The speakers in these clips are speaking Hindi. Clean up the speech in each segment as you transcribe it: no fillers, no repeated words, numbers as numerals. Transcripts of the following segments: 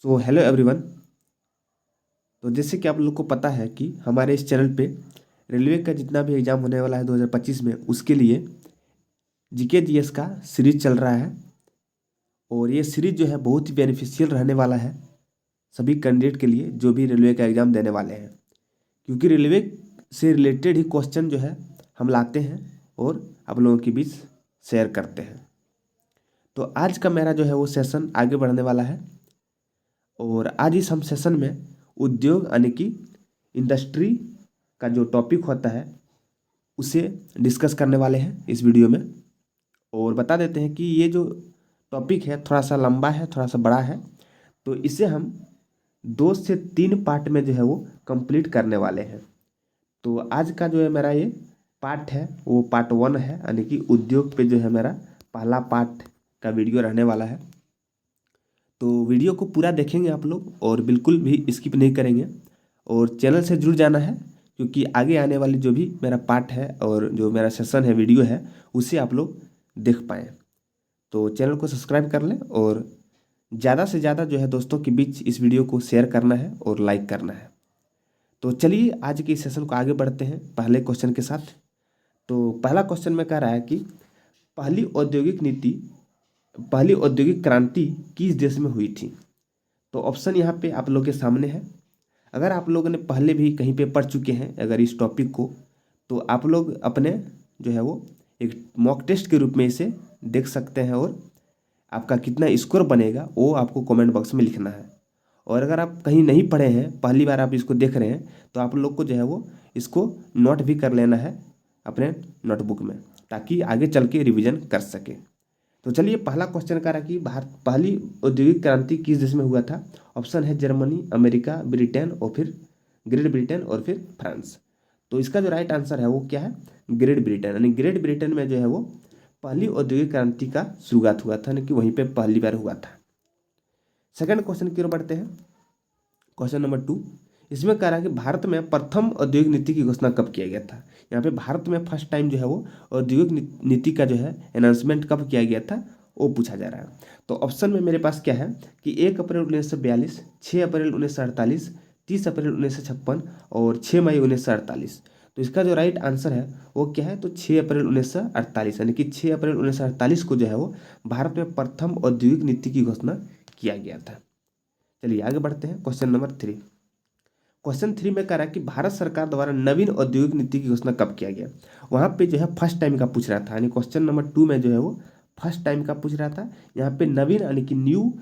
So hello everyone. तो जैसे कि आप लोग को पता है कि हमारे इस चैनल पे रेलवे का जितना भी एग्ज़ाम होने वाला है 2025 में, उसके लिए जीके जीएस का सीरीज चल रहा है। और ये सीरीज जो है बहुत ही बेनिफिशियल रहने वाला है सभी कैंडिडेट के लिए जो भी रेलवे का एग्ज़ाम देने वाले हैं, क्योंकि रेलवे से रिलेटेड ही क्वेश्चन जो है हम लाते हैं और आप लोगों के बीच शेयर करते हैं। तो आज का मेरा जो है वो सेशन आगे बढ़ने वाला है। और आज इस हम सेशन में उद्योग यानी कि इंडस्ट्री का जो टॉपिक होता है उसे डिस्कस करने वाले हैं इस वीडियो में। और बता देते हैं कि ये जो टॉपिक है थोड़ा सा लंबा है, थोड़ा सा बड़ा है, तो इसे हम 2 से 3 पार्ट में जो है वो कंप्लीट करने वाले हैं। तो आज का जो है मेरा ये पार्ट है वो पार्ट 1 है, यानी कि उद्योग पे जो है मेरा पहला पार्ट का वीडियो रहने वाला है। तो वीडियो को पूरा देखेंगे आप लोग और बिल्कुल भी स्किप नहीं करेंगे। और चैनल से जुड़ जाना है, क्योंकि आगे आने वाली जो भी मेरा पार्ट है और जो मेरा सेशन है, वीडियो है, उसे आप लोग देख पाएँ। तो चैनल को सब्सक्राइब कर लें और ज़्यादा से ज़्यादा जो है दोस्तों के बीच इस वीडियो को शेयर करना है और लाइक करना है। तो चलिए आज के इस सेशन को आगे बढ़ते हैं पहले क्वेश्चन के साथ। तो पहला क्वेश्चन में कह रहा है कि पहली औद्योगिक नीति पहली औद्योगिक क्रांति किस देश में हुई थी। तो ऑप्शन यहाँ पे आप लोग के सामने है। अगर आप लोगों ने पहले भी कहीं पे पढ़ चुके हैं अगर इस टॉपिक को, तो आप लोग अपने जो है वो एक मॉक टेस्ट के रूप में इसे देख सकते हैं और आपका कितना स्कोर बनेगा वो आपको कमेंट बॉक्स में लिखना है। और अगर आप कहीं नहीं पढ़े हैं, पहली बार आप इसको देख रहे हैं, तो आप लोग को जो है वो इसको नोट भी कर लेना है अपने नोटबुक में, ताकि आगे चल के रिविज़न कर सके। तो चलिए पहला क्वेश्चन का रहा कि भारत पहली औद्योगिक क्रांति किस देश में हुआ था। ऑप्शन है जर्मनी, अमेरिका, ब्रिटेन और फिर ग्रेट ब्रिटेन और फिर फ्रांस। तो इसका जो राइट आंसर है वो क्या है, ग्रेट ब्रिटेन। यानी ग्रेट ब्रिटेन में जो है वो पहली औद्योगिक क्रांति का शुरुआत हुआ था, यानी कि वहीं पे पहली बार हुआ था। सेकंड क्वेश्चन की ओर बढ़ते हैं। क्वेश्चन नंबर 2, इसमें कह रहा है कि भारत में प्रथम औद्योगिक नीति की घोषणा कब किया गया था। यहाँ पे भारत में फर्स्ट टाइम जो है वो औद्योगिक नीति का जो है अनाउंसमेंट कब किया गया था वो पूछा जा रहा है। तो ऑप्शन में मेरे पास क्या है कि 1 अप्रैल 1942, 6 अप्रैल 1948, 30 अप्रैल 1956 और 6 मई 1948। तो इसका जो राइट आंसर है वो क्या है, तो 6 अप्रैल 1948, यानी कि 6 अप्रैल 1948 को जो है वो भारत में प्रथम औद्योगिक नीति की घोषणा किया गया था। चलिए आगे बढ़ते हैं। Question number 3। क्वेश्चन 3 में कह रहा है कि भारत सरकार द्वारा नवीन औद्योगिक नीति की घोषणा कब किया गया। वहाँ पे जो है फर्स्ट टाइम का पूछ रहा था, यानी क्वेश्चन नंबर 2 में जो है वो फर्स्ट टाइम का पूछ रहा था। यहाँ पे नवीन यानी कि न्यू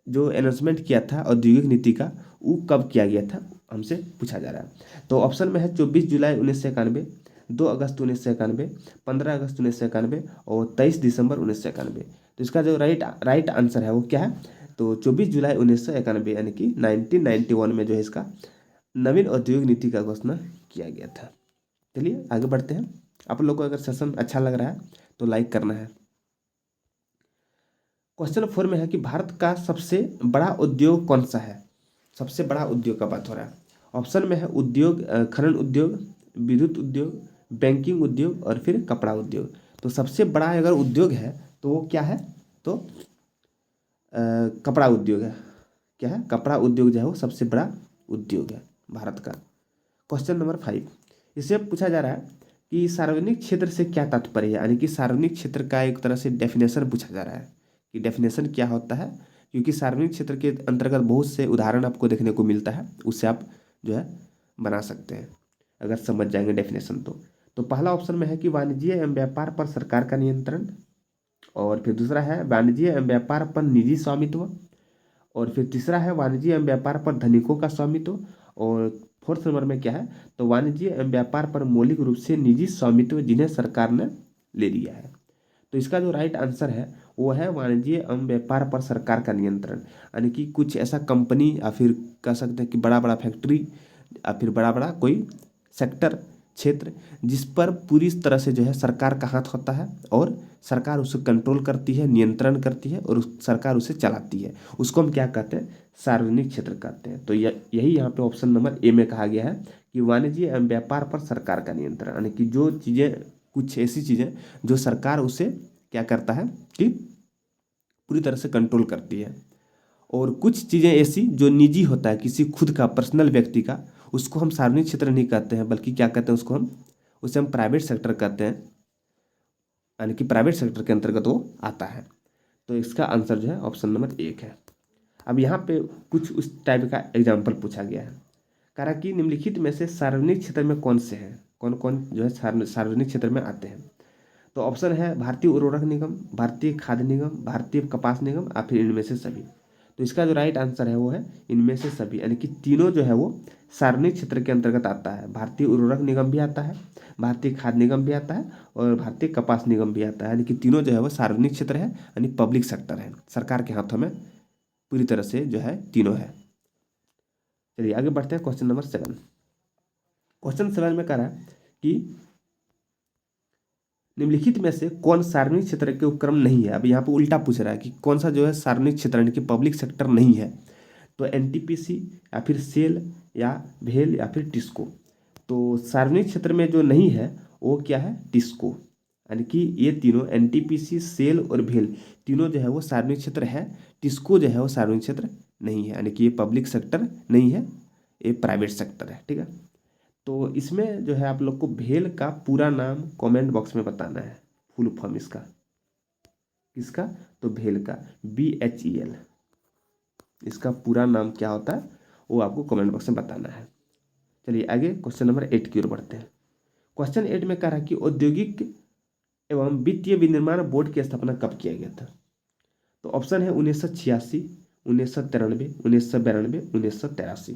जो अनाउंसमेंट किया था औद्योगिक नीति का, वो कब किया गया था हमसे पूछा जा रहा है। तो ऑप्शन में है 24 जुलाई 1991, 2 अगस्त 1991, 15 अगस्त 1991 और 23 दिसंबर 1991। तो इसका जो राइट आंसर है वो क्या है, तो 24 जुलाई 1991, यानी कि 1991 में जो है इसका नवीन औद्योगिक नीति का घोषणा किया गया था। चलिए आगे बढ़ते हैं। आप लोग को अगर सेशन अच्छा लग रहा है तो लाइक करना है। क्वेश्चन 4 में है कि भारत का सबसे बड़ा उद्योग कौन सा है। सबसे बड़ा उद्योग का बात हो रहा है। ऑप्शन में है उद्योग खनन उद्योग, विद्युत उद्योग, बैंकिंग उद्योग और फिर कपड़ा उद्योग। तो सबसे बड़ा अगर उद्योग है तो वो क्या है, तो कपड़ा उद्योग है। क्या है, कपड़ा उद्योग जो है वो सबसे बड़ा उद्योग है भारत का। क्वेश्चन नंबर 5, इससे पूछा जा रहा है कि सार्वजनिक क्षेत्र से क्या तात्पर्य है, यानी कि सार्वजनिक क्षेत्र का एक तरह से डेफिनेशन पूछा जा रहा है कि डेफिनेशन क्या होता है। क्योंकि सार्वजनिक क्षेत्र के अंतर्गत बहुत से उदाहरण आपको देखने को मिलता है, उससे आप जो है बना सकते हैं अगर समझ जाएंगे डेफिनेशन तो पहला ऑप्शन में है कि वाणिज्य एवं व्यापार पर सरकार का नियंत्रण, और फिर दूसरा है वाणिज्य एवं व्यापार पर निजी स्वामित्व, और फिर तीसरा है वाणिज्य एवं व्यापार पर धनिकों का स्वामित्व, और फोर्थ नंबर में क्या है, तो वाणिज्य एवं व्यापार पर मौलिक रूप से निजी स्वामित्व जिन्हें सरकार ने ले लिया है। तो इसका जो राइट आंसर है वो है वाणिज्य एवं व्यापार पर सरकार का नियंत्रण, यानी कि कुछ ऐसा कंपनी या फिर कह सकते हैं कि बड़ा बड़ा फैक्ट्री या फिर बड़ा बड़ा कोई सेक्टर क्षेत्र जिस पर पूरी तरह से जो है सरकार का हाथ होता है और सरकार उसे कंट्रोल करती है, नियंत्रण करती है और सरकार उसे चलाती है, उसको हम क्या कहते हैं, सार्वजनिक क्षेत्र कहते हैं। तो यही यहाँ पे ऑप्शन नंबर ए में कहा गया है कि वाणिज्य एवं व्यापार पर सरकार का नियंत्रण, यानी कि जो चीज़ें कुछ ऐसी चीज़ें जो सरकार उसे क्या करता है कि पूरी तरह से कंट्रोल करती है। और कुछ चीज़ें ऐसी जो निजी होता है, किसी खुद का पर्सनल व्यक्ति का, उसको हम सार्वजनिक क्षेत्र नहीं कहते हैं, बल्कि क्या कहते हैं उसको हम, उसे हम प्राइवेट सेक्टर कहते हैं, यानी कि प्राइवेट सेक्टर के अंतर्गत वो आता है। तो इसका आंसर जो है ऑप्शन नंबर 1 है। अब यहाँ पे कुछ उस टाइप का एग्जाम्पल पूछा गया है। कह रहा कि निम्नलिखित में से सार्वजनिक क्षेत्र में कौन से हैं, कौन कौन जो है सार्वजनिक क्षेत्र में आते हैं। तो ऑप्शन है भारतीय उर्वरक निगम, भारतीय खाद्य निगम, भारतीय कपास निगम, या फिर इनमें से सभी। तो इसका जो राइट आंसर है वो है इनमें से सभी, यानी कि तीनों जो है वो सार्वजनिक क्षेत्र के अंतर्गत आता है। भारतीय उर्वरक निगम भी आता है, भारतीय खाद्य निगम भी आता है, और भारतीय कपास निगम भी आता है, यानी कि तीनों जो है वो सार्वजनिक क्षेत्र है, यानी पब्लिक सेक्टर है, सरकार के हाथों में पूरी तरह से जो है तीनों है। चलिए आगे बढ़ते हैं क्वेश्चन नंबर 7। क्वेश्चन 7 में कह रहा है कि निम्नलिखित में से कौन सार्वजनिक क्षेत्र के उपक्रम नहीं है। अब यहाँ पे उल्टा पूछ रहा है कि कौन सा जो है सार्वजनिक क्षेत्र यानी कि पब्लिक सेक्टर नहीं है। तो एनटीपीसी या फिर सेल या भेल या फिर टिस्को। तो सार्वजनिक क्षेत्र में जो नहीं है वो क्या है, टिस्को, यानी कि ये तीनों एनटीपीसी, सेल और भेल तीनों जो है वो सार्वजनिक क्षेत्र है। टिस्को जो है वो सार्वजनिक क्षेत्र नहीं है, यानी कि ये पब्लिक सेक्टर नहीं है, ये प्राइवेट सेक्टर है। ठीक है, तो इसमें जो है आप लोग को भेल का पूरा नाम कमेंट बॉक्स में बताना है, फुल फॉर्म इसका, किसका, तो भेल का, BHEL, इसका पूरा नाम क्या होता है वो आपको कमेंट बॉक्स में बताना है। चलिए आगे क्वेश्चन नंबर 8 की ओर बढ़ते हैं। क्वेश्चन 8 में कह रहा है कि औद्योगिक एवं वित्तीय विनिर्माण बोर्ड की स्थापना कब किया गया था। तो ऑप्शन है 1986, 1993, 1992, 1983।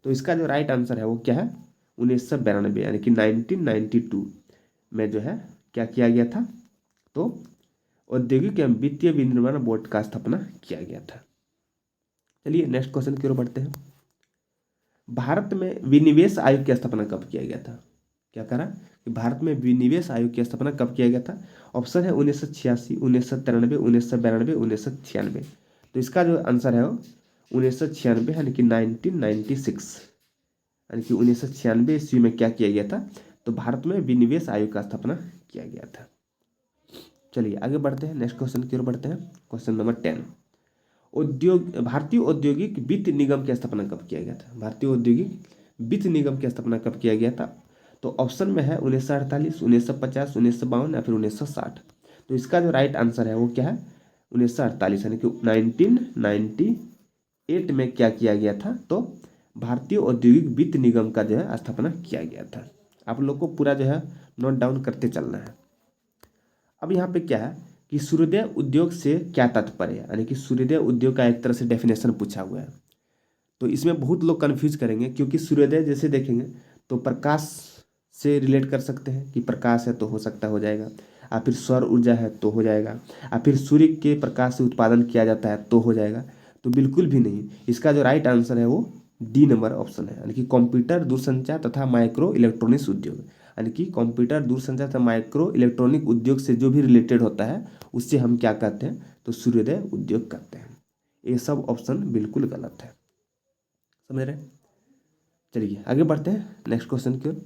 तो इसका जो राइट आंसर है वो क्या है, 1992, यानी कि 1992 में जो है क्या किया गया था, तो औद्योगिक एवं वित्तीय विनिर्माण बोर्ड का स्थापना किया गया था। चलिए नेक्स्ट क्वेश्चन की ओर बढ़ते हैं। भारत में विनिवेश आयोग की स्थापना कब किया गया था। क्या करा कि भारत में विनिवेश आयोग की स्थापना कब किया गया था। ऑप्शन है 1986, 1993, 1992, 1996। तो इसका जो आंसर है वो 1996, यानी कि 1996, यानी कि 1996 ईस्वी में क्या किया गया था, तो भारत में विनिवेश आयोग का स्थापना किया गया था। चलिए आगे बढ़ते हैं, नेक्स्ट क्वेश्चन की ओर बढ़ते हैं। क्वेश्चन नंबर 10, भारतीय औद्योगिक वित्त निगम की स्थापना कब किया गया था। भारतीय औद्योगिक वित्त निगम की स्थापना कब किया गया था। तो ऑप्शन में है 1948, 1950, 1952 या फिर 1960। तो इसका जो राइट आंसर है वो क्या है, 1948, यानी कि 1998 में क्या किया गया था, तो भारतीय औद्योगिक वित्त निगम का जो है स्थापना किया गया था। आप लोग को पूरा जो है नोट डाउन करते चलना है। अब यहाँ पे क्या है कि सूर्योदय उद्योग से क्या तात्पर्य है, यानी कि सूर्योदय उद्योग का एक तरह से डेफिनेशन पूछा हुआ है। तो इसमें बहुत लोग कंफ्यूज करेंगे, क्योंकि सूर्योदय जैसे देखेंगे तो प्रकाश से रिलेट कर सकते हैं कि प्रकाश है तो हो सकता हो जाएगा, या फिर सौर ऊर्जा है तो हो जाएगा, या फिर सूर्य के प्रकाश से उत्पादन किया जाता है तो हो जाएगा। तो बिल्कुल भी नहीं, इसका जो राइट आंसर है वो डी नंबर ऑप्शन है, यानी कि कंप्यूटर, दूरसंचार तथा माइक्रो इलेक्ट्रॉनिक्स उद्योग, यानी कि कंप्यूटर, दूरसंचार तथा माइक्रो इलेक्ट्रॉनिक उद्योग से जो भी रिलेटेड होता है उससे हम क्या कहते हैं, तो सूर्योदय उद्योग कहते हैं। ये सब ऑप्शन बिल्कुल गलत है, समझ रहे। चलिए आगे बढ़ते हैं नेक्स्ट क्वेश्चन की ओर।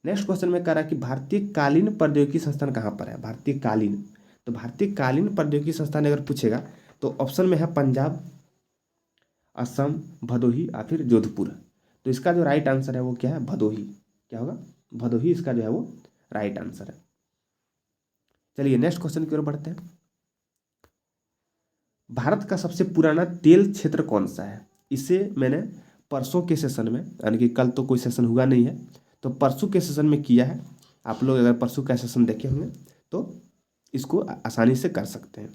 नेक्स्ट क्वेश्चन में कह रहा है कि भारतीय कालीन प्रौद्योगिकी संस्थान कहाँ पर है। भारतीय कालीन, तो भारतीय कालीन प्रौद्योगिकी संस्थान अगर पूछेगा तो ऑप्शन में है पंजाब, असम, भदोही या फिर जोधपुर। तो इसका जो राइट आंसर है वो क्या है, भदोही। क्या होगा, भदोही इसका जो है वो राइट आंसर है। चलिए नेक्स्ट क्वेश्चन की ओर बढ़ते हैं। भारत का सबसे पुराना तेल क्षेत्र कौन सा है। इसे मैंने परसों के सेशन में, यानी कि कल तो कोई सेशन हुआ नहीं है, तो परसों के सेशन में किया है। आप लोग अगर परसों का सेशन देखे होंगे तो इसको आसानी से कर सकते हैं।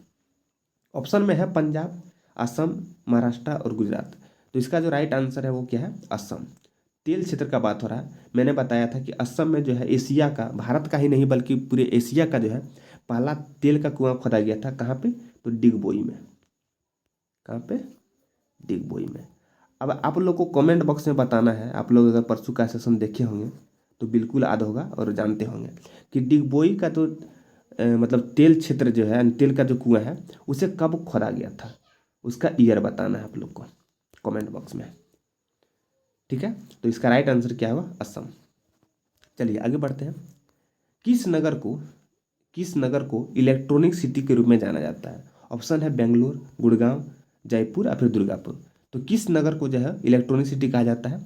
ऑप्शन में है पंजाब, असम, महाराष्ट्र और गुजरात। तो इसका जो राइट आंसर है वो क्या है, असम। तेल क्षेत्र का बात हो रहा है, मैंने बताया था कि असम में जो है एशिया का, भारत का ही नहीं बल्कि पूरे एशिया का जो है पहला तेल का कुआं खोदा गया था। कहाँ पे, तो डिगबोई में। कहाँ पे, डिगबोई में। अब आप लोग को कमेंट बॉक्स में बताना है, आप लोग अगर परसों का सेशन देखे होंगे तो बिल्कुल याद होगा और जानते होंगे कि डिगबोई का तो मतलब तेल क्षेत्र जो है, तेल का जो कुआं है उसे कब खोदा गया था, उसका ईयर बताना है आप लोग को कमेंट बॉक्स में। ठीक है, तो इसका राइट आंसर क्या होगा, असम। चलिए आगे बढ़ते हैं। किस नगर को इलेक्ट्रॉनिक सिटी के रूप में जाना जाता है। ऑप्शन है बेंगलुरु, गुड़गांव, जयपुर या फिर दुर्गापुर। तो किस नगर को जो है इलेक्ट्रॉनिक सिटी कहा जाता है?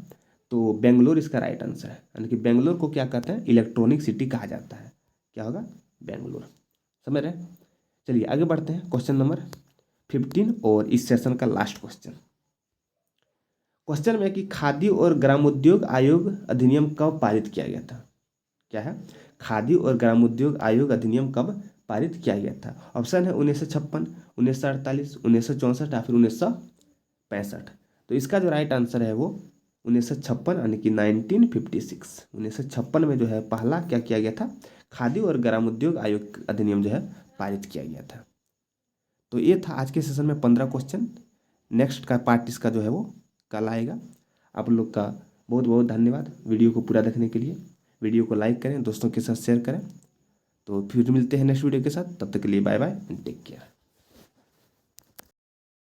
तो बेंगलोर इसका राइट आंसर है, यानी कि बेंगलोर को क्या कहते हैं? इलेक्ट्रॉनिक सिटी कहा जाता है। क्या होगा? बेंगलोर। समझ रहे हैं? चलिए आगे बढ़ते हैं, क्वेश्चन नंबर 15 और इस सेशन का लास्ट क्वेश्चन। क्वेश्चन में कि खादी और ग्रामोद्योग आयोग अधिनियम कब पारित किया गया था? क्या है? खादी और ग्रामोद्योग आयोग अधिनियम कब पारित किया गया था? ऑप्शन है 1956, 1948, 1964 या फिर 1965। तो इसका जो राइट आंसर है वो 1956 यानी कि 1956। 1956 में जो है पहला क्या किया गया था? खादी और ग्रामोद्योग आयोग अधिनियम जो है पारित किया गया था। तो ये था आज के सेशन में 15 क्वेश्चन। नेक्स्ट का पार्ट इसका जो है वो कल आएगा। आप लोग का बहुत बहुत धन्यवाद वीडियो को पूरा देखने के लिए। वीडियो को लाइक करें, दोस्तों के साथ शेयर करें। तो फिर मिलते हैं नेक्स्ट वीडियो के साथ, तब तक के लिए bye bye and take care.